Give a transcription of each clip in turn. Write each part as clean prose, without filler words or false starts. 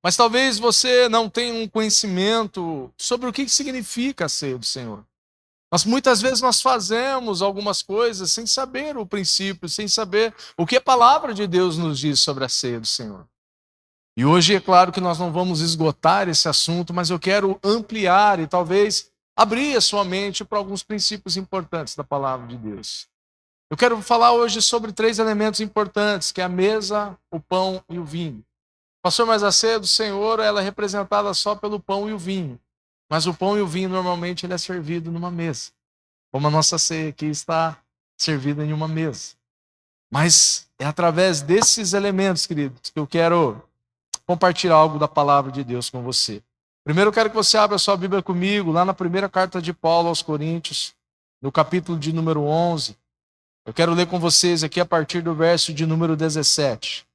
Mas talvez você não tenha um conhecimento sobre o que significa a ceia do Senhor. Muitas vezes nós fazemos algumas coisas sem saber o princípio, sem saber o que a palavra de Deus nos diz sobre a ceia do Senhor. E hoje é claro que nós não vamos esgotar esse assunto, mas eu quero ampliar e talvez abrir a sua mente para alguns princípios importantes da palavra de Deus. Eu quero falar hoje sobre 3 elementos importantes, que é a mesa, o pão e o vinho. Pastor, mas a ceia do Senhor ela é representada só pelo pão e o vinho. Mas o pão e o vinho normalmente ele é servido numa mesa. Como a nossa ceia aqui está servida em uma mesa. Mas é através desses elementos, queridos, que eu quero compartilhar algo da palavra de Deus com você. Primeiro eu quero que você abra a sua Bíblia comigo, lá na primeira carta de Paulo aos Coríntios, no capítulo de número 11. Eu quero ler com vocês aqui a partir do verso de número 17.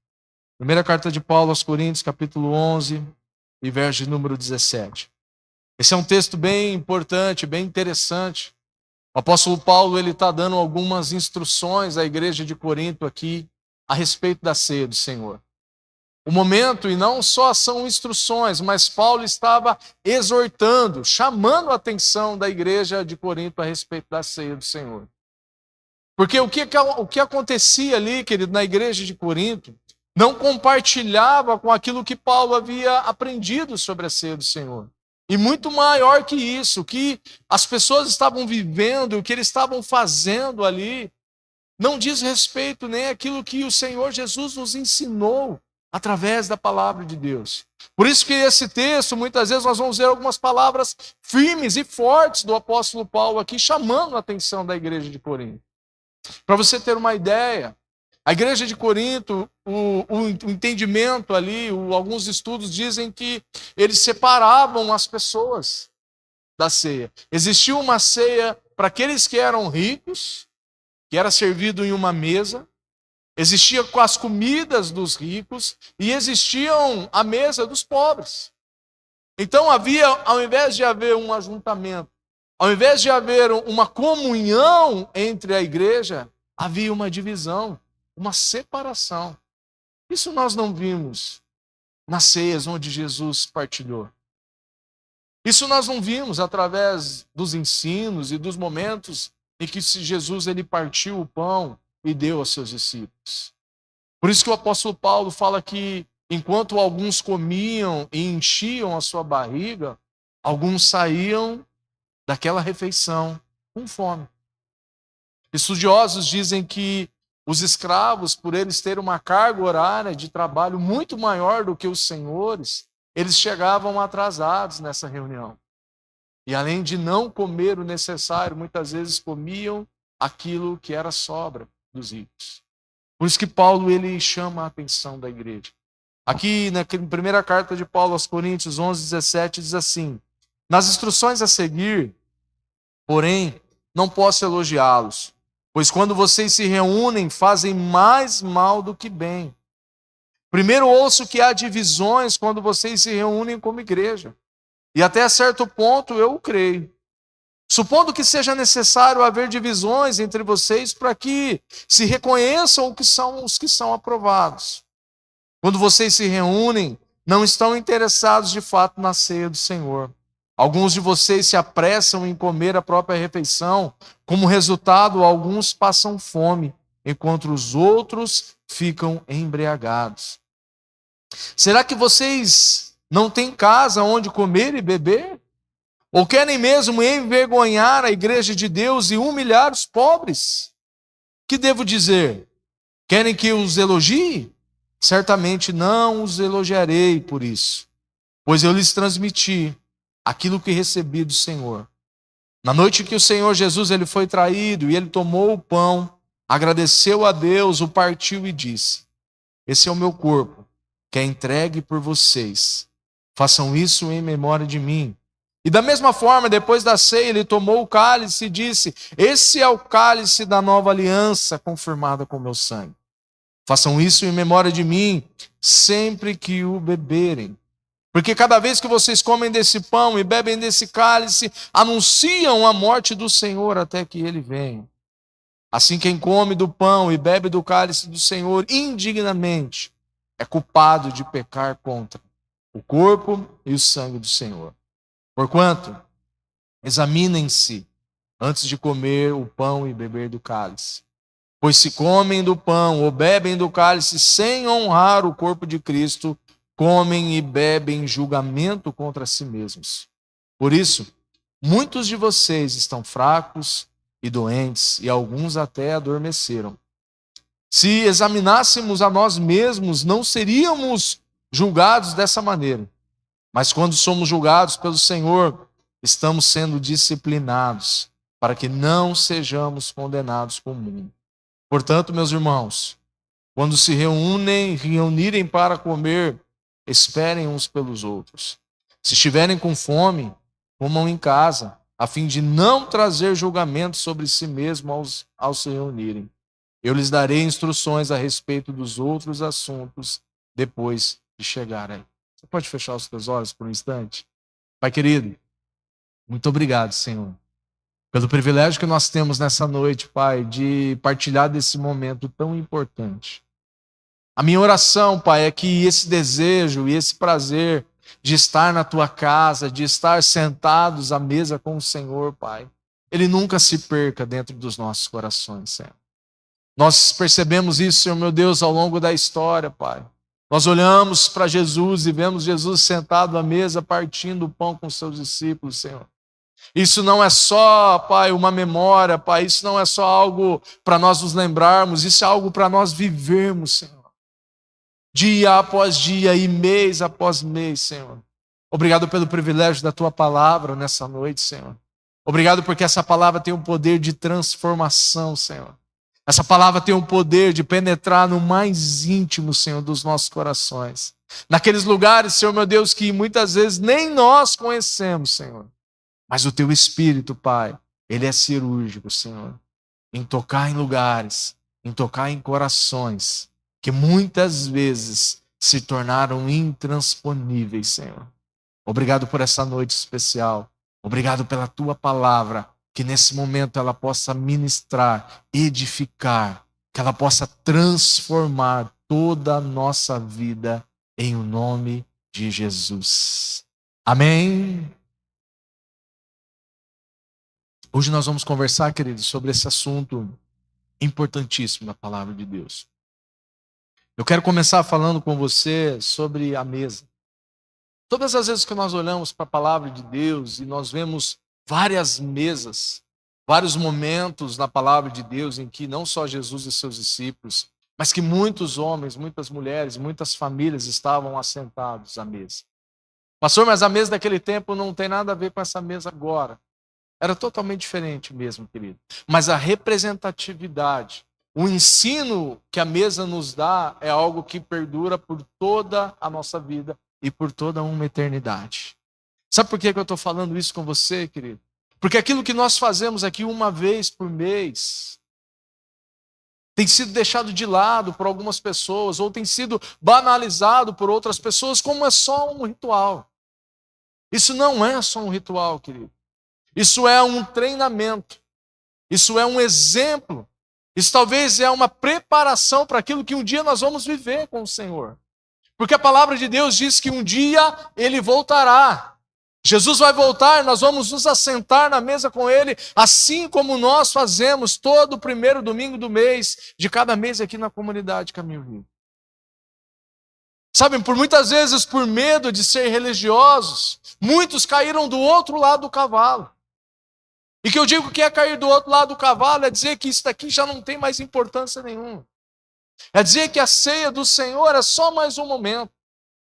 Primeira carta de Paulo aos Coríntios, capítulo 11 e verso de número 17. Esse é um texto bem importante, bem interessante. O apóstolo Paulo ele está dando algumas instruções à igreja de Corinto aqui a respeito da ceia do Senhor. O momento, e não só são instruções, mas Paulo estava exortando, chamando a atenção da igreja de Corinto a respeito da ceia do Senhor. Porque o que acontecia ali, querido, na igreja de Corinto, não compartilhava com aquilo que Paulo havia aprendido sobre a ceia do Senhor. E muito maior que isso, o que as pessoas estavam vivendo, o que eles estavam fazendo ali, não diz respeito nem àquilo que o Senhor Jesus nos ensinou através da palavra de Deus. Por isso que esse texto, muitas vezes nós vamos ver algumas palavras firmes e fortes do apóstolo Paulo aqui, chamando a atenção da igreja de Corinto. Para você ter uma ideia, a igreja de Corinto, o entendimento ali, alguns estudos dizem que eles separavam as pessoas da ceia. Existia uma ceia para aqueles que eram ricos, que era servido em uma mesa, existia com as comidas dos ricos e existiam a mesa dos pobres. Então havia, ao invés de haver um ajuntamento, ao invés de haver uma comunhão entre a igreja, havia uma divisão, uma separação. Isso nós não vimos nas ceias onde Jesus partilhou. Isso nós não vimos através dos ensinos e dos momentos em que Jesus ele partiu o pão e deu aos seus discípulos. Por isso que o apóstolo Paulo fala que enquanto alguns comiam e enchiam a sua barriga, alguns saíam daquela refeição com fome. Estudiosos dizem que os escravos, por eles terem uma carga horária de trabalho muito maior do que os senhores, eles chegavam atrasados nessa reunião. E além de não comer o necessário, muitas vezes comiam aquilo que era sobra dos ricos. Por isso que Paulo ele chama a atenção da igreja. Aqui na primeira carta de Paulo aos Coríntios 11:17 diz assim: nas instruções a seguir, porém, não posso elogiá-los, pois quando vocês se reúnem, fazem mais mal do que bem. Primeiro ouço que há divisões quando vocês se reúnem como igreja. E até certo ponto eu o creio. Supondo que seja necessário haver divisões entre vocês para que se reconheçam os que são aprovados. Quando vocês se reúnem, não estão interessados de fato na ceia do Senhor. Alguns de vocês se apressam em comer a própria refeição. Como resultado, alguns passam fome, enquanto os outros ficam embriagados. Será que vocês não têm casa onde comer e beber? Ou querem mesmo envergonhar a igreja de Deus e humilhar os pobres? Que devo dizer? Querem que os elogie? Certamente não os elogiarei por isso, pois eu lhes transmiti aquilo que recebi do Senhor. Na noite que o Senhor Jesus ele foi traído e ele tomou o pão, agradeceu a Deus, o partiu e disse: esse é o meu corpo, que é entregue por vocês. Façam isso em memória de mim. E da mesma forma, depois da ceia, ele tomou o cálice e disse: esse é o cálice da nova aliança, confirmada com meu sangue. Façam isso em memória de mim, sempre que o beberem. Porque cada vez que vocês comem desse pão e bebem desse cálice, anunciam a morte do Senhor até que ele venha. Assim, quem come do pão e bebe do cálice do Senhor indignamente é culpado de pecar contra o corpo e o sangue do Senhor. Porquanto, examinem-se antes de comer o pão e beber do cálice. Pois se comem do pão ou bebem do cálice sem honrar o corpo de Cristo, comem e bebem julgamento contra si mesmos. Por isso, muitos de vocês estão fracos e doentes, e alguns até adormeceram. Se examinássemos a nós mesmos, não seríamos julgados dessa maneira. Mas quando somos julgados pelo Senhor, estamos sendo disciplinados, para que não sejamos condenados com o mundo. Portanto, meus irmãos, quando se reunirem para comer, esperem uns pelos outros. Se estiverem com fome, comam em casa, a fim de não trazer julgamento sobre si mesmos ao se reunirem. Eu lhes darei instruções a respeito dos outros assuntos depois de chegarem. Você pode fechar os seus olhos por um instante? Pai querido, muito obrigado, Senhor, pelo privilégio que nós temos nessa noite, Pai, de partilhar desse momento tão importante. A minha oração, Pai, é que esse desejo e esse prazer de estar na Tua casa, de estar sentados à mesa com o Senhor, Pai, ele nunca se perca dentro dos nossos corações, Senhor. Nós percebemos isso, Senhor, meu Deus, ao longo da história, Pai. Nós olhamos para Jesus e vemos Jesus sentado à mesa, partindo o pão com seus discípulos, Senhor. Isso não é só, Pai, uma memória, Pai. Isso não é só algo para nós nos lembrarmos. Isso é algo para nós vivermos, Senhor. Dia após dia e mês após mês, Senhor. Obrigado pelo privilégio da Tua palavra nessa noite, Senhor. Obrigado porque essa palavra tem um poder de transformação, Senhor. Essa palavra tem o poder de penetrar no mais íntimo, Senhor, dos nossos corações. Naqueles lugares, Senhor, meu Deus, que muitas vezes nem nós conhecemos, Senhor. Mas o Teu Espírito, Pai, ele é cirúrgico, Senhor, em tocar em lugares, em tocar em corações que muitas vezes se tornaram intransponíveis, Senhor. Obrigado por essa noite especial. Obrigado pela Tua palavra, que nesse momento ela possa ministrar, edificar, que ela possa transformar toda a nossa vida em o nome de Jesus. Amém? Hoje nós vamos conversar, queridos, sobre esse assunto importantíssimo da palavra de Deus. Eu quero começar falando com você sobre a mesa. Todas as vezes que nós olhamos para a palavra de Deus e nós vemos várias mesas, vários momentos na palavra de Deus em que não só Jesus e seus discípulos, mas que muitos homens, muitas mulheres, muitas famílias estavam assentados à mesa. Pastor, mas a mesa daquele tempo não tem nada a ver com essa mesa agora. Era totalmente diferente mesmo, querido. Mas a representatividade, o ensino que a mesa nos dá é algo que perdura por toda a nossa vida e por toda uma eternidade. Sabe por que eu estou falando isso com você, querido? Porque aquilo que nós fazemos aqui uma vez por mês tem sido deixado de lado por algumas pessoas ou tem sido banalizado por outras pessoas como é só um ritual. Isso não é só um ritual, querido. Isso é um treinamento. Isso é um exemplo. Isso talvez é uma preparação para aquilo que um dia nós vamos viver com o Senhor. Porque a palavra de Deus diz que um dia Ele voltará. Jesus vai voltar, nós vamos nos assentar na mesa com Ele, assim como nós fazemos todo o primeiro domingo do mês, de cada mês aqui na comunidade Caminho Vivo. Sabem, por muitas vezes, por medo de ser religiosos, muitos caíram do outro lado do cavalo. E que eu digo que é cair do outro lado do cavalo é dizer que isso daqui já não tem mais importância nenhuma. É dizer que a ceia do Senhor é só mais um momento.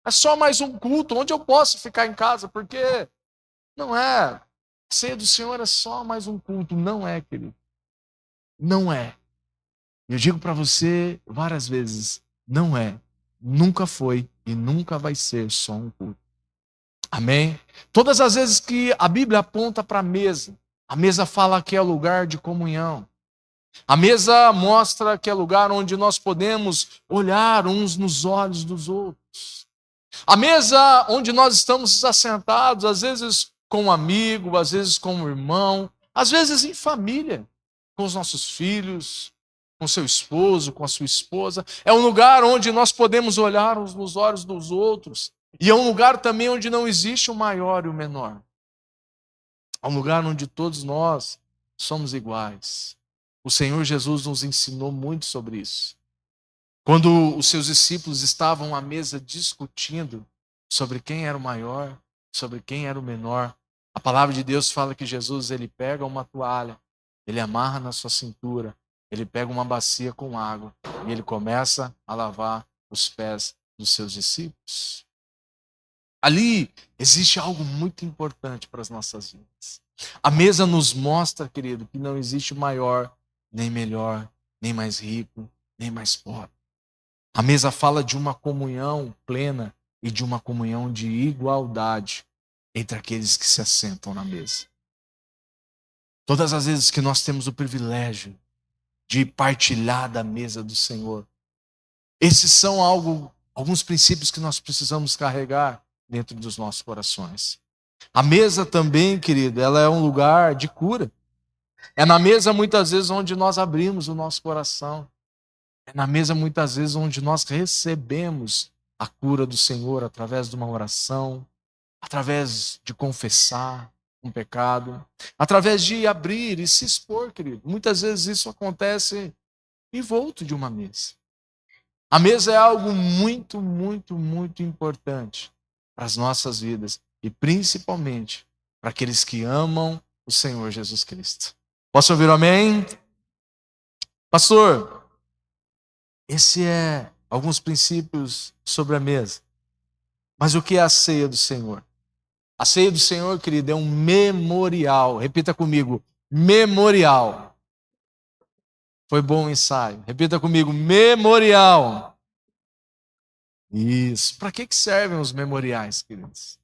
É só mais um culto onde eu posso ficar em casa, porque não é. A ceia do Senhor é só mais um culto. Não é, querido. Não é. Eu digo para você várias vezes, não é. Nunca foi e nunca vai ser só um culto. Amém? Todas as vezes que a Bíblia aponta para a mesa fala que é lugar de comunhão. A mesa mostra que é lugar onde nós podemos olhar uns nos olhos dos outros. A mesa onde nós estamos assentados, às vezes com um amigo, às vezes com um irmão, às vezes em família, com os nossos filhos, com seu esposo, com a sua esposa. É um lugar onde nós podemos olhar uns nos olhos dos outros E é um lugar também onde não existe o maior e o menor. É um lugar onde todos nós somos iguais. O Senhor Jesus nos ensinou muito sobre isso. Quando os seus discípulos estavam à mesa discutindo sobre quem era o maior, sobre quem era o menor, a palavra de Deus fala que Jesus, ele pega uma toalha, ele amarra na sua cintura, ele pega uma bacia com água e ele começa a lavar os pés dos seus discípulos. Ali existe algo muito importante para as nossas vidas. A mesa nos mostra, querido, que não existe maior, nem melhor, nem mais rico, nem mais pobre. A mesa fala de uma comunhão plena e de uma comunhão de igualdade entre aqueles que se assentam na mesa. Todas as vezes que nós temos o privilégio de partilhar da mesa do Senhor, esses são alguns princípios que nós precisamos carregar dentro dos nossos corações. A mesa também, querido, ela é um lugar de cura. É na mesa muitas vezes onde nós abrimos o nosso coração. É na mesa muitas vezes onde nós recebemos a cura do Senhor através de uma oração, através de confessar um pecado, através de abrir e se expor, querido. Muitas vezes isso acontece em volta de uma mesa. A mesa é algo muito, muito, muito importante para as nossas vidas e principalmente para aqueles que amam o Senhor Jesus Cristo. Posso ouvir um amém? Pastor, esse é alguns princípios sobre a mesa. Mas o que é a ceia do Senhor? A ceia do Senhor, querido, é um memorial. Repita comigo, memorial. Foi bom o ensaio. Repita comigo, memorial. Isso. Para que servem os memoriais, queridos?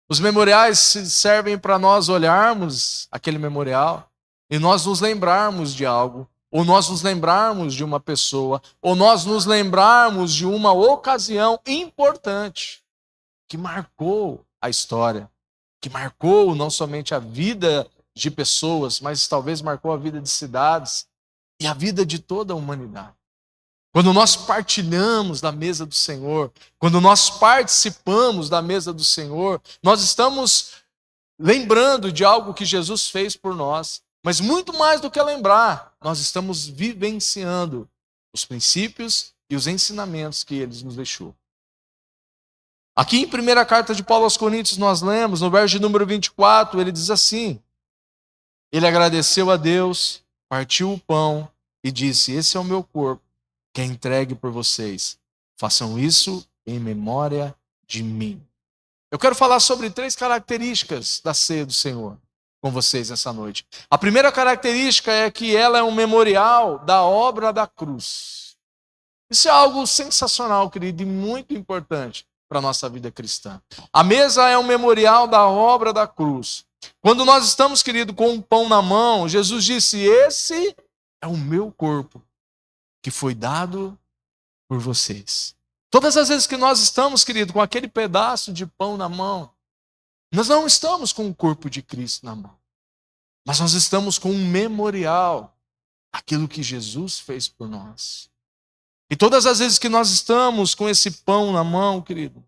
Os memoriais servem para nós olharmos aquele memorial e nós nos lembrarmos de algo, ou nós nos lembrarmos de uma pessoa, ou nós nos lembrarmos de uma ocasião importante que marcou a história, que marcou não somente a vida de pessoas, mas talvez marcou a vida de cidades e a vida de toda a humanidade. Quando nós partilhamos da mesa do Senhor, quando nós participamos da mesa do Senhor, nós estamos lembrando de algo que Jesus fez por nós. Mas muito mais do que lembrar, nós estamos vivenciando os princípios e os ensinamentos que Ele nos deixou. Aqui em 1ª carta de Paulo aos Coríntios nós lemos, no verso de número 24, ele diz assim: ele agradeceu a Deus, partiu o pão e disse: esse é o meu corpo, que é entregue por vocês. Façam isso em memória de mim. Eu quero falar sobre 3 características da ceia do Senhor com vocês essa noite. A primeira característica é que ela é um memorial da obra da cruz. Isso é algo sensacional, querido, e muito importante para a nossa vida cristã. A mesa é um memorial da obra da cruz. Quando nós estamos, querido, com um pão na mão, Jesus disse: esse é o meu corpo, que foi dado por vocês. Todas as vezes que nós estamos, querido, com aquele pedaço de pão na mão, nós não estamos com o corpo de Cristo na mão, mas nós estamos com um memorial daquilo que Jesus fez por nós. E todas as vezes que nós estamos com esse pão na mão, querido,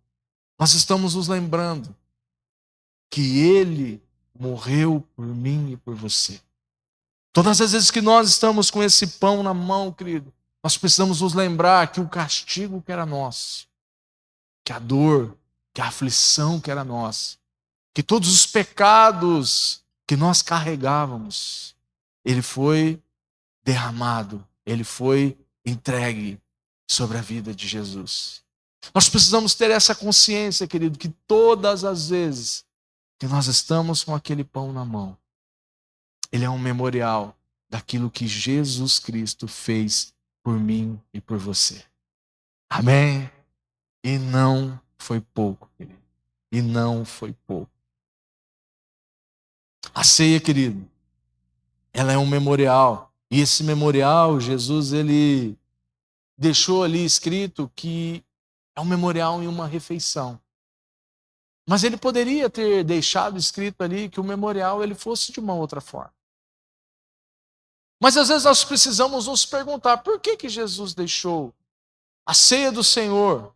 nós estamos nos lembrando que Ele morreu por mim e por você. Todas as vezes que nós estamos com esse pão na mão, querido, nós precisamos nos lembrar que o castigo que era nosso, que a dor, que a aflição que era nossa, que todos os pecados que nós carregávamos, ele foi derramado, ele foi entregue sobre a vida de Jesus. Nós precisamos ter essa consciência, querido, que todas as vezes que nós estamos com aquele pão na mão, ele é um memorial daquilo que Jesus Cristo fez por mim e por você. Amém? E não foi pouco, querido. E não foi pouco. A ceia, querido, ela é um memorial. E esse memorial, Jesus, ele deixou ali escrito que é um memorial em uma refeição. Mas ele poderia ter deixado escrito ali que o memorial ele fosse de uma outra forma. Mas às vezes nós precisamos nos perguntar por que Jesus deixou a ceia do Senhor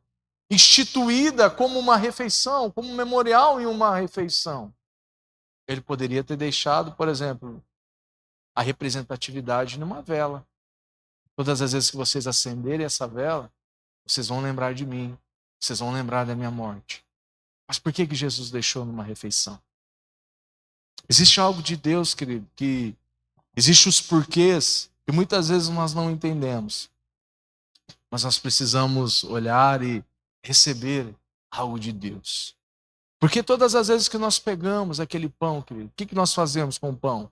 instituída como uma refeição, como um memorial em uma refeição. Ele poderia ter deixado, por exemplo, a representatividade numa vela. Todas as vezes que vocês acenderem essa vela, vocês vão lembrar de mim, vocês vão lembrar da minha morte. Mas por que Jesus deixou numa refeição? Existe algo de Deus, querido, que existe os porquês que muitas vezes nós não entendemos. Mas nós precisamos olhar e receber algo de Deus. Porque todas as vezes que nós pegamos aquele pão, querido, o que nós fazemos com o pão?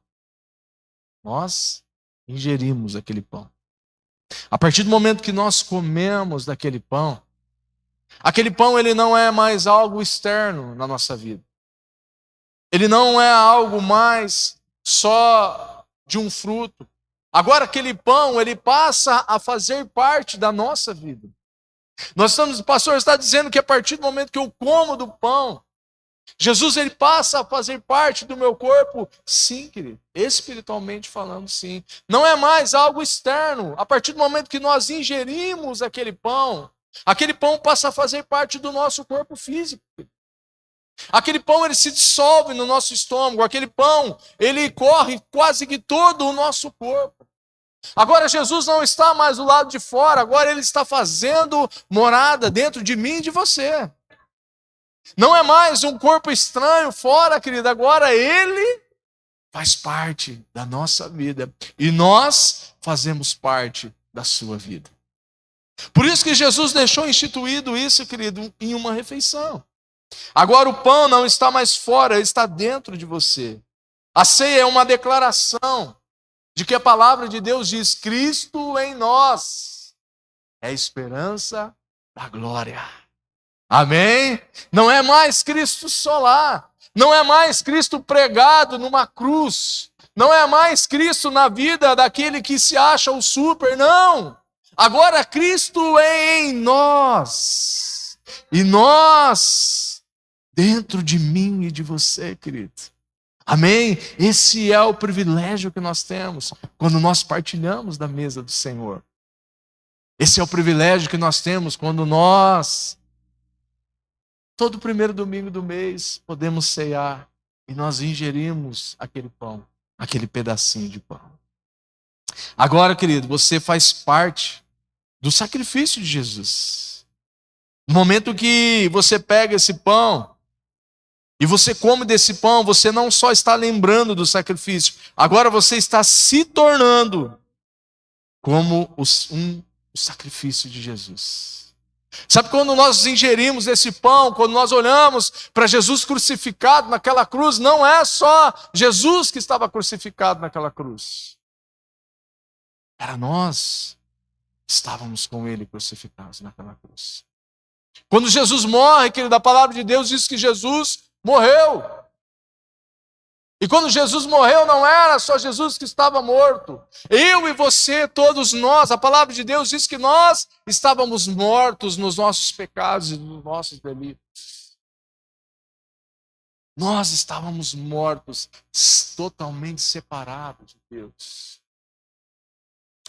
Nós ingerimos aquele pão. A partir do momento que nós comemos daquele pão, aquele pão ele não é mais algo externo na nossa vida. Ele não é algo mais só de um fruto. Agora aquele pão, ele passa a fazer parte da nossa vida. O pastor está dizendo que a partir do momento que eu como do pão, Jesus ele passa a fazer parte do meu corpo, sim, querido, espiritualmente falando, sim. Não é mais algo externo. A partir do momento que nós ingerimos aquele pão passa a fazer parte do nosso corpo físico. Aquele pão ele se dissolve no nosso estômago, aquele pão ele corre quase que todo o nosso corpo. Agora Jesus não está mais do lado de fora, agora ele está fazendo morada dentro de mim e de você. Não é mais um corpo estranho fora, querido, agora ele faz parte da nossa vida e nós fazemos parte da sua vida. Por isso que Jesus deixou instituído isso, querido, em uma refeição. Agora o pão não está mais fora, ele está dentro de você. A ceia é uma declaração de que a palavra de Deus diz: Cristo em nós é a esperança da glória. Amém? Não é mais Cristo solar, não é mais Cristo pregado numa cruz, não é mais Cristo na vida daquele que se acha o super, não. Agora Cristo é em nós, e nós dentro de mim e de você, querido. Amém? Esse é o privilégio que nós temos quando nós partilhamos da mesa do Senhor. Esse é o privilégio que nós temos quando nós, todo primeiro domingo do mês, podemos ceiar e nós ingerimos aquele pão, aquele pedacinho de pão. Agora, querido, você faz parte do sacrifício de Jesus. No momento que você pega esse pão e você come desse pão, você não só está lembrando do sacrifício, agora você está se tornando como o sacrifício de Jesus. Sabe quando nós ingerimos esse pão, quando nós olhamos para Jesus crucificado naquela cruz, não é só Jesus que estava crucificado naquela cruz. Era nós que estávamos com ele crucificados naquela cruz. Quando Jesus morre, querido, a palavra de Deus diz que Jesus morreu. E quando Jesus morreu, não era só Jesus que estava morto. Eu e você, todos nós, a palavra de Deus diz que nós estávamos mortos nos nossos pecados e nos nossos delitos. Nós estávamos mortos, totalmente separados de Deus.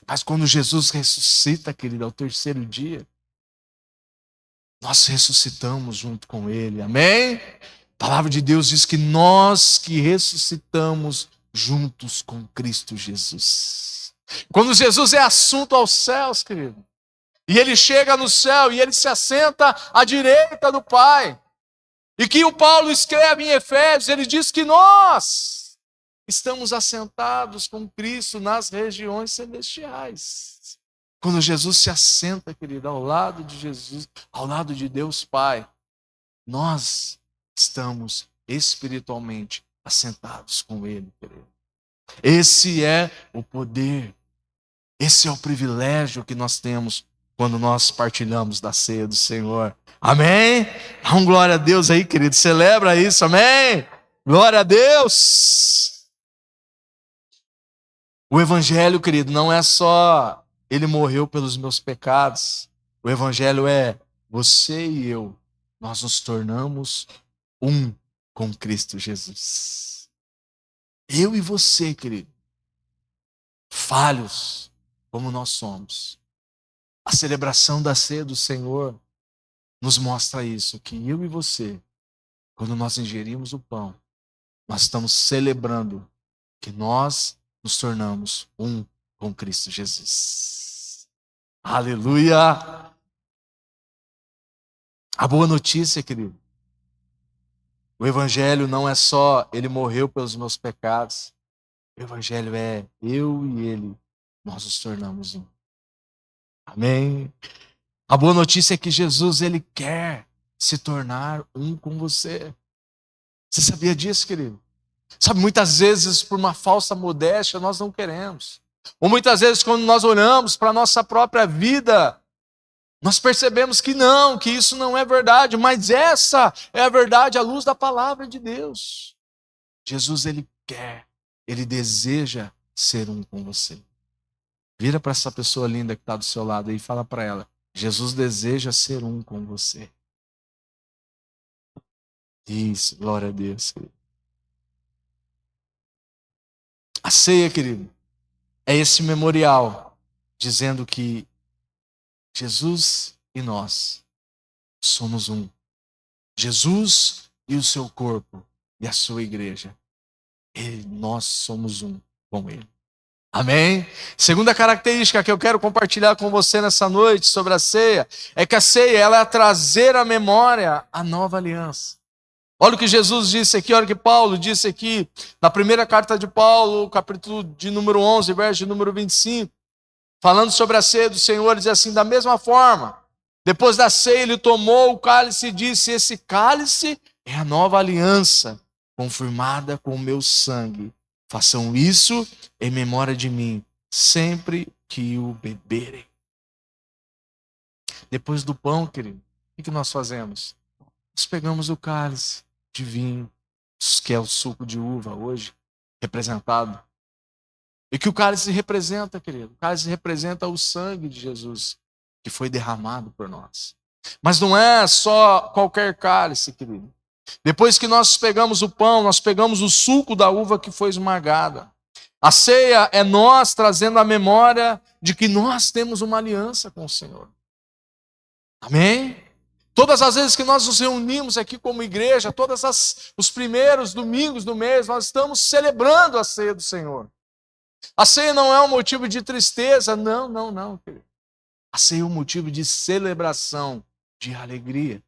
Mas quando Jesus ressuscita, querido, ao terceiro dia, nós ressuscitamos junto com ele. Amém? A palavra de Deus diz que nós que ressuscitamos juntos com Cristo Jesus. Quando Jesus é assunto aos céus, querido, e ele chega no céu e ele se assenta à direita do Pai, e que o Paulo escreve em Efésios, ele diz que nós estamos assentados com Cristo nas regiões celestiais. Quando Jesus se assenta, querido, ao lado de Jesus, ao lado de Deus Pai, nós estamos espiritualmente assentados com Ele, querido. Esse é o poder, esse é o privilégio que nós temos quando nós partilhamos da ceia do Senhor. Amém? Dá um glória a Deus aí, querido. Celebra isso, amém? Glória a Deus. O Evangelho, querido, não é só Ele morreu pelos meus pecados. O Evangelho é você e eu, nós nos tornamos um com Cristo Jesus. Eu e você, querido, falhos como nós somos. A celebração da ceia do Senhor nos mostra isso, que eu e você, quando nós ingerimos o pão, nós estamos celebrando que nós nos tornamos um com Cristo Jesus. Aleluia! A boa notícia, querido, o Evangelho não é só ele morreu pelos meus pecados. O Evangelho é eu e ele, nós nos tornamos um. Amém? A boa notícia é que Jesus, ele quer se tornar um com você. Você sabia disso, querido? Sabe, muitas vezes, por uma falsa modéstia, nós não queremos. Ou muitas vezes, quando nós olhamos para a nossa própria vida, nós percebemos que não, que isso não é verdade, mas essa é a verdade à luz da palavra de Deus. Jesus, ele quer, ele deseja ser um com você. Vira para essa pessoa linda que está do seu lado aí e fala para ela: Jesus deseja ser um com você. Isso, glória a Deus. A ceia, querido, é esse memorial dizendo que Jesus e nós somos um. Jesus e o seu corpo e a sua igreja. E nós somos um com ele. Amém? Segunda característica que eu quero compartilhar com você nessa noite sobre a ceia é que a ceia, ela é trazer à memória a nova aliança. Olha o que Jesus disse aqui, olha o que Paulo disse aqui na primeira carta de Paulo, capítulo de número 11, verso de número 25, falando sobre a ceia do Senhor, diz assim: da mesma forma, depois da ceia ele tomou o cálice e disse: esse cálice é a nova aliança, confirmada com o meu sangue. Façam isso em memória de mim, sempre que o beberem. Depois do pão, querido, o que nós fazemos? Nós pegamos o cálice de vinho, que é o suco de uva hoje, representado. E que o cálice representa, querido? O cálice representa o sangue de Jesus, que foi derramado por nós. Mas não é só qualquer cálice, querido. Depois que nós pegamos o pão, nós pegamos o suco da uva que foi esmagada. A ceia é nós trazendo a memória de que nós temos uma aliança com o Senhor. Amém? Todas as vezes que nós nos reunimos aqui como igreja, os primeiros domingos do mês, nós estamos celebrando a ceia do Senhor. A ceia não é um motivo de tristeza, não, querido. A ceia é um motivo de celebração, de alegria.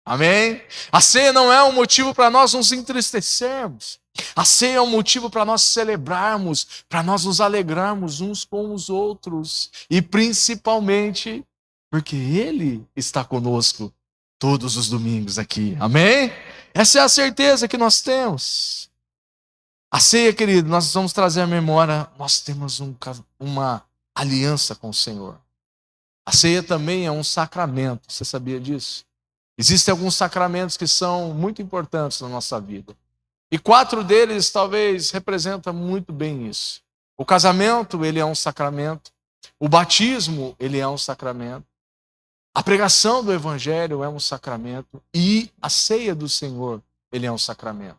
Amém? A ceia não é um motivo para nós nos entristecermos. A ceia é um motivo para nós celebrarmos, para nós nos alegrarmos uns com os outros. E principalmente porque Ele está conosco todos os domingos aqui. Amém? Essa é a certeza que nós temos. A ceia, querido, nós vamos trazer à memória, nós temos uma aliança com o Senhor. A ceia também é um sacramento, você sabia disso? Existem alguns sacramentos que são muito importantes na nossa vida. E 4 deles talvez representam muito bem isso. O casamento, ele é um sacramento. O batismo, ele é um sacramento. A pregação do evangelho é um sacramento. E a ceia do Senhor, ele é um sacramento.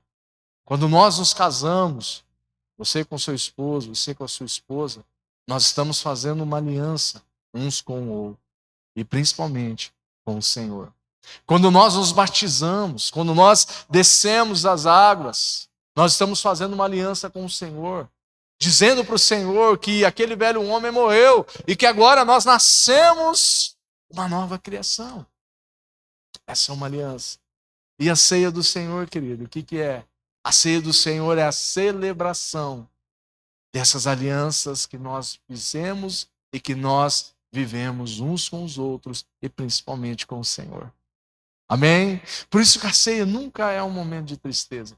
Quando nós nos casamos, você com seu esposo, você com a sua esposa, nós estamos fazendo uma aliança uns com o outro. E principalmente com o Senhor. Quando nós nos batizamos, quando nós descemos as águas, nós estamos fazendo uma aliança com o Senhor, dizendo para o Senhor que aquele velho homem morreu e que agora nós nascemos uma nova criação. Essa é uma aliança. E a ceia do Senhor, querido, o que é? A ceia do Senhor é a celebração dessas alianças que nós fizemos e que nós vivemos uns com os outros e principalmente com o Senhor. Amém? Por isso que a ceia nunca é um momento de tristeza.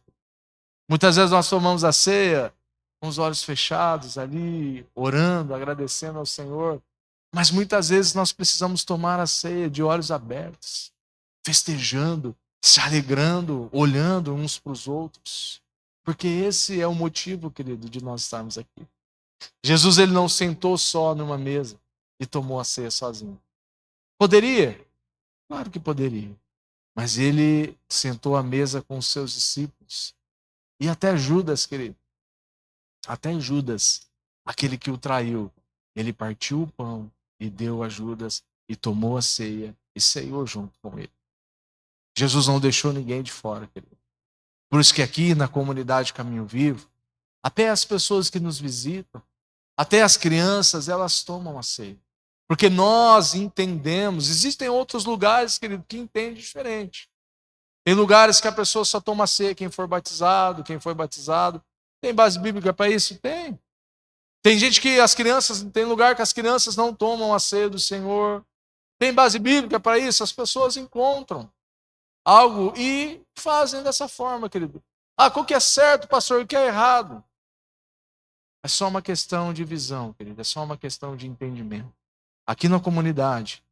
Muitas vezes nós tomamos a ceia com os olhos fechados ali, orando, agradecendo ao Senhor. Mas muitas vezes nós precisamos tomar a ceia de olhos abertos, festejando, se alegrando, olhando uns para os outros. Porque esse é o motivo, querido, de nós estarmos aqui. Jesus, ele não sentou só numa mesa e tomou a ceia sozinho. Poderia? Claro que poderia. Mas ele sentou à mesa com os seus discípulos. E até Judas, querido. Até Judas, aquele que o traiu. Ele partiu o pão e deu a Judas e tomou a ceia e ceiou junto com ele. Jesus não deixou ninguém de fora, querido. Por isso que aqui na comunidade Caminho Vivo, até as pessoas que nos visitam, até as crianças, elas tomam a ceia. Porque nós entendemos, existem outros lugares, querido, que entendem diferente. Tem lugares que a pessoa só toma a ceia quem for batizado, quem foi batizado. Tem base bíblica para isso? Tem. Tem gente que tem lugar que as crianças não tomam a ceia do Senhor. Tem base bíblica para isso? As pessoas encontram algo e fazem dessa forma, querido. Qual que é certo, pastor? O que é errado? É só uma questão de visão, querido. É só uma questão de entendimento. Aqui na comunidade,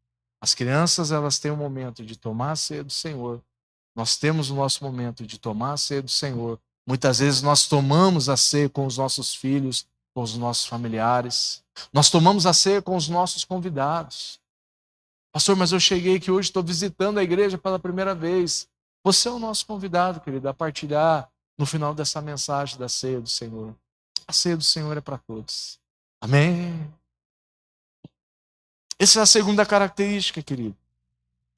as crianças, elas têm um momento de tomar a ceia do Senhor. Nós temos o nosso momento de tomar a ceia do Senhor. Muitas vezes nós tomamos a ceia com os nossos filhos, com os nossos familiares. Nós tomamos a ceia com os nossos convidados. Pastor, mas eu cheguei aqui hoje, estou visitando a igreja pela primeira vez. Você é o nosso convidado, querido, a partilhar no final dessa mensagem da ceia do Senhor. A ceia do Senhor é para todos. Amém? Essa é a segunda característica, querido.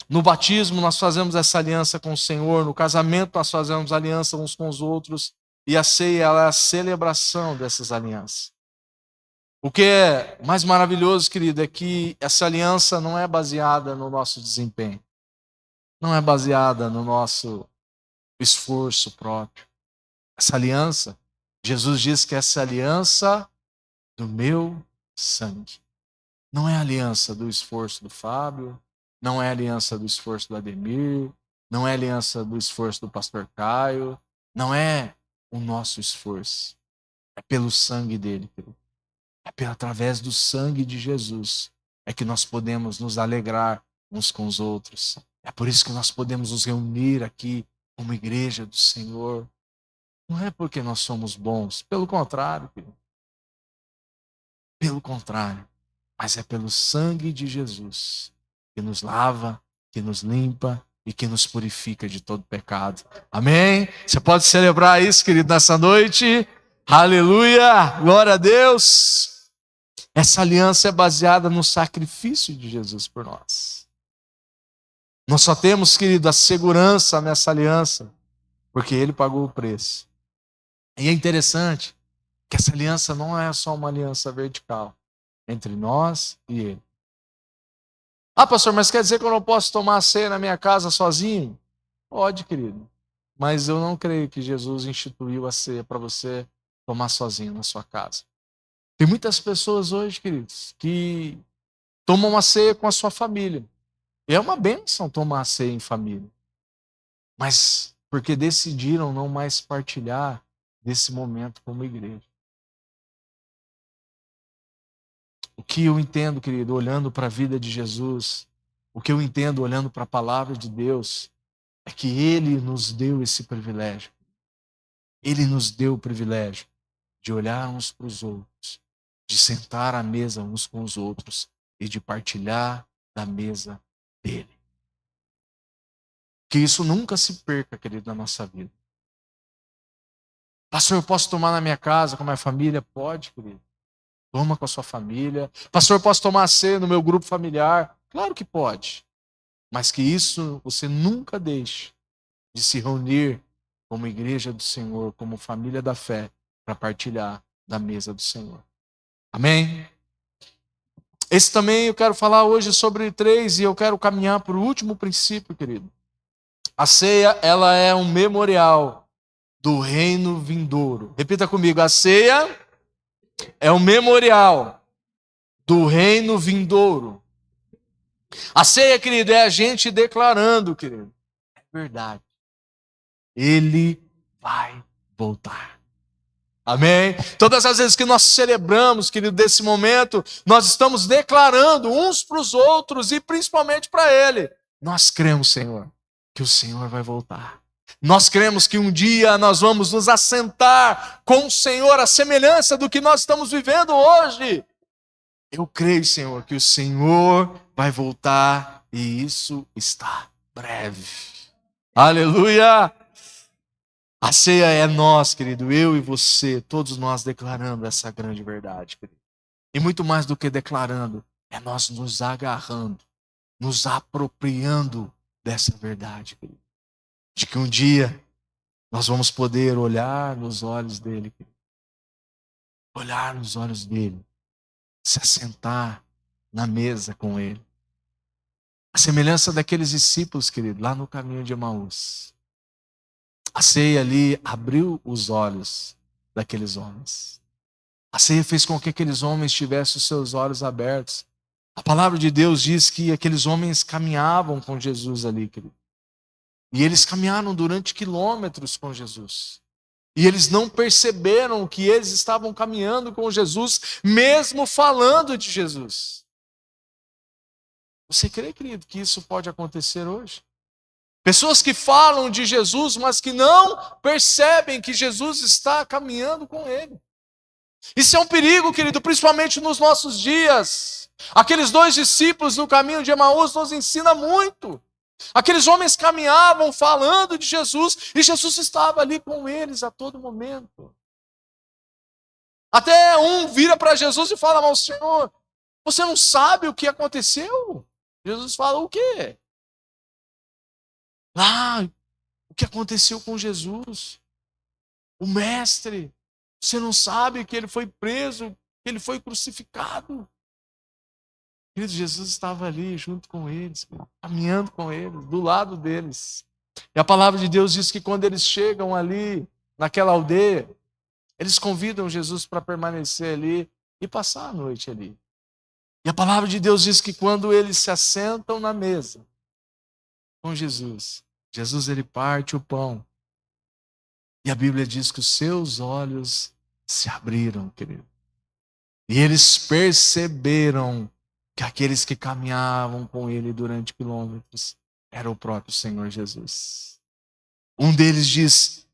No batismo nós fazemos essa aliança com o Senhor, no casamento nós fazemos aliança uns com os outros, e a ceia ela é a celebração dessas alianças. O que é mais maravilhoso, querido, é que essa aliança não é baseada no nosso desempenho, não é baseada no nosso esforço próprio. Essa aliança, Jesus diz que essa aliança do meu sangue. Não é a aliança do esforço do Fábio, não é a aliança do esforço do Ademir, não é a aliança do esforço do pastor Caio, não é o nosso esforço. É pelo sangue dele, querido. É através do sangue de Jesus é que nós podemos nos alegrar uns com os outros. É por isso que nós podemos nos reunir aqui como igreja do Senhor. Não é porque nós somos bons, pelo contrário, querido. Pelo contrário. Mas é pelo sangue de Jesus que nos lava, que nos limpa e que nos purifica de todo pecado. Amém? Você pode celebrar isso, querido, nessa noite? Aleluia! Glória a Deus! Essa aliança é baseada no sacrifício de Jesus por nós. Nós só temos, querido, a segurança nessa aliança porque Ele pagou o preço. E é interessante que essa aliança não é só uma aliança vertical entre nós e Ele. Pastor, mas quer dizer que eu não posso tomar a ceia na minha casa sozinho? Pode, querido. Mas eu não creio que Jesus instituiu a ceia para você tomar sozinho na sua casa. Tem muitas pessoas hoje, queridos, que tomam a ceia com a sua família. E é uma bênção tomar a ceia em família. Mas porque decidiram não mais partilhar desse momento como igreja. O que eu entendo, querido, olhando para a vida de Jesus, o que eu entendo olhando para a palavra de Deus, é que Ele nos deu esse privilégio. Ele nos deu o privilégio de olhar uns para os outros, de sentar à mesa uns com os outros e de partilhar da mesa dele. Que isso nunca se perca, querido, na nossa vida. Pastor, eu posso tomar na minha casa com a minha família? Pode, querido. Toma com a sua família. Pastor, eu posso tomar a ceia no meu grupo familiar? Claro que pode. Mas que isso você nunca deixe de se reunir como igreja do Senhor, como família da fé, para partilhar da mesa do Senhor. Amém? Esse também eu quero falar hoje sobre 3 e eu quero caminhar para o último princípio, querido. A ceia, ela é um memorial do reino vindouro. Repita comigo, a ceia é um memorial do reino vindouro. A ceia, querido, é a gente declarando, querido, é verdade. Ele vai voltar. Amém? Todas as vezes que nós celebramos, querido, desse momento, nós estamos declarando uns para os outros e principalmente para Ele. Nós cremos, Senhor, que o Senhor vai voltar. Nós cremos que um dia nós vamos nos assentar com o Senhor, a semelhança do que nós estamos vivendo hoje. Eu creio, Senhor, que o Senhor vai voltar e isso está breve. Aleluia! A ceia é nós, querido, eu e você, todos nós declarando essa grande verdade, querido. E muito mais do que declarando, é nós nos agarrando nos apropriando dessa verdade, querido. De que um dia nós vamos poder olhar nos olhos dele, querido. Olhar nos olhos dele, se assentar na mesa com ele. A semelhança daqueles discípulos, querido, lá no caminho de Emaús. A ceia ali abriu os olhos daqueles homens. A ceia fez com que aqueles homens tivessem os seus olhos abertos. A palavra de Deus diz que aqueles homens caminhavam com Jesus ali, querido. E eles caminharam durante quilômetros com Jesus. E eles não perceberam que eles estavam caminhando com Jesus, mesmo falando de Jesus. Você crê, querido, que isso pode acontecer hoje? Pessoas que falam de Jesus, mas que não percebem que Jesus está caminhando com ele. Isso é um perigo, querido, principalmente nos nossos dias. Aqueles 2 discípulos no caminho de Emaús nos ensinam muito. Aqueles homens caminhavam falando de Jesus e Jesus estava ali com eles a todo momento. Até um vira para Jesus e fala: mas Senhor, você não sabe o que aconteceu? Jesus fala: o quê? O que aconteceu com Jesus? O mestre, você não sabe que ele foi preso, que ele foi crucificado? Querido, Jesus estava ali junto com eles, caminhando com eles, do lado deles. E a palavra de Deus diz que quando eles chegam ali, naquela aldeia, eles convidam Jesus para permanecer ali e passar a noite ali. E a palavra de Deus diz que quando eles se assentam na mesa com Jesus, Jesus ele parte o pão. E a Bíblia diz que os seus olhos se abriram, querido. E eles perceberam que aqueles que caminhavam com ele durante quilômetros era o próprio Senhor Jesus. Um deles diz: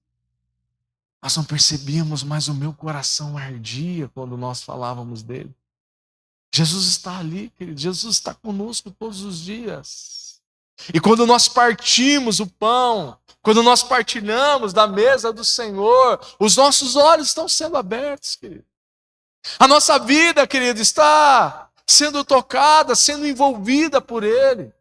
nós não percebíamos, mas o meu coração ardia quando nós falávamos dele. Jesus está ali, querido. Jesus está conosco todos os dias. E quando nós partimos o pão, quando nós partilhamos da mesa do Senhor, os nossos olhos estão sendo abertos, querido. A nossa vida, querido, está sendo tocada, sendo envolvida por Ele.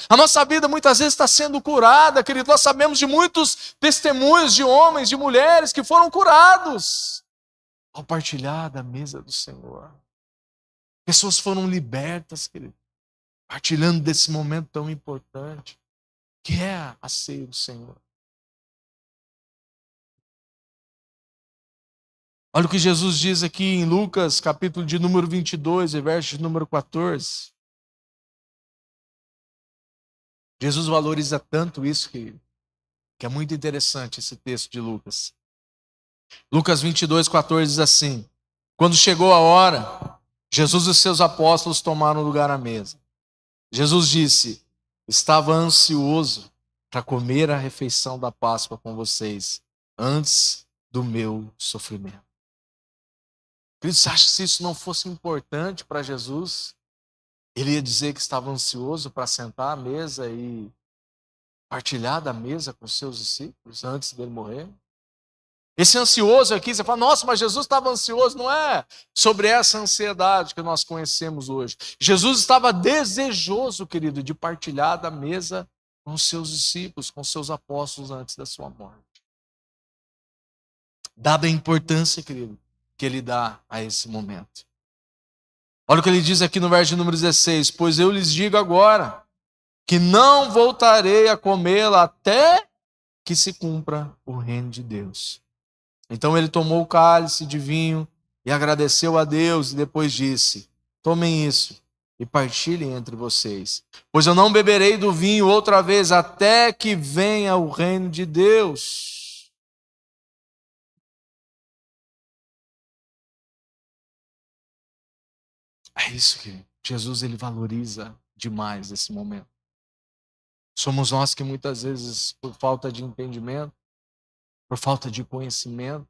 A nossa vida muitas vezes está sendo curada, querido. Nós sabemos de muitos testemunhos de homens, de mulheres que foram curados ao partilhar da mesa do Senhor. Pessoas foram libertas, querido, partilhando desse momento tão importante, que é a ceia do Senhor. Olha o que Jesus diz aqui em Lucas, capítulo de número 22, e verso de número 14. Jesus valoriza tanto isso, que é muito interessante esse texto de Lucas. Lucas 22, 14 diz assim: quando chegou a hora, Jesus e seus apóstolos tomaram lugar à mesa. Jesus disse: estava ansioso para comer a refeição da Páscoa com vocês, antes do meu sofrimento. Querido, você acha que se isso não fosse importante para Jesus, ele ia dizer que estava ansioso para sentar à mesa e partilhar da mesa com seus discípulos antes dele morrer? Esse ansioso aqui, você fala: nossa, mas Jesus estava ansioso. Não é sobre essa ansiedade que nós conhecemos hoje. Jesus estava desejoso, querido, de partilhar da mesa com os seus discípulos, com os seus apóstolos antes da sua morte. Dada a importância, querido, que ele dá a esse momento. Olha o que ele diz aqui no verso de número 16: pois eu lhes digo agora que não voltarei a comê-la até que se cumpra o reino de Deus. Então ele tomou o cálice de vinho e agradeceu a Deus e depois disse: tomem isso e partilhem entre vocês, pois eu não beberei do vinho outra vez até que venha o reino de Deus. É isso que Jesus ele valoriza demais esse momento. Somos nós que muitas vezes, por falta de entendimento, por falta de conhecimento,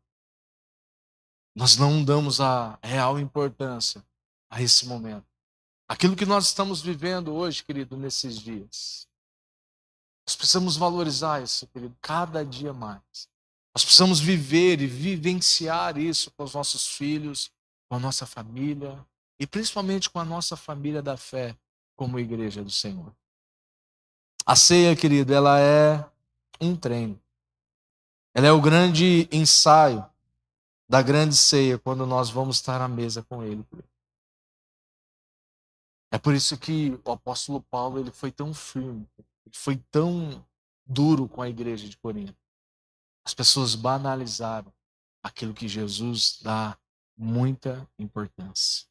nós não damos a real importância a esse momento. Aquilo que nós estamos vivendo hoje, querido, nesses dias. Nós precisamos valorizar isso, querido, cada dia mais. Nós precisamos viver e vivenciar isso com os nossos filhos, com a nossa família e principalmente com a nossa família da fé como igreja do Senhor. A ceia, querido, ela é um treino. Ela é o grande ensaio da grande ceia, quando nós vamos estar à mesa com Ele. É por isso que o apóstolo Paulo ele foi tão firme, ele foi tão duro com a igreja de Corinto. As pessoas banalizaram aquilo que Jesus dá muita importância.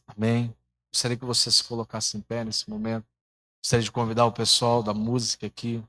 Amém? Gostaria que você se colocasse em pé nesse momento. Gostaria de convidar o pessoal da música aqui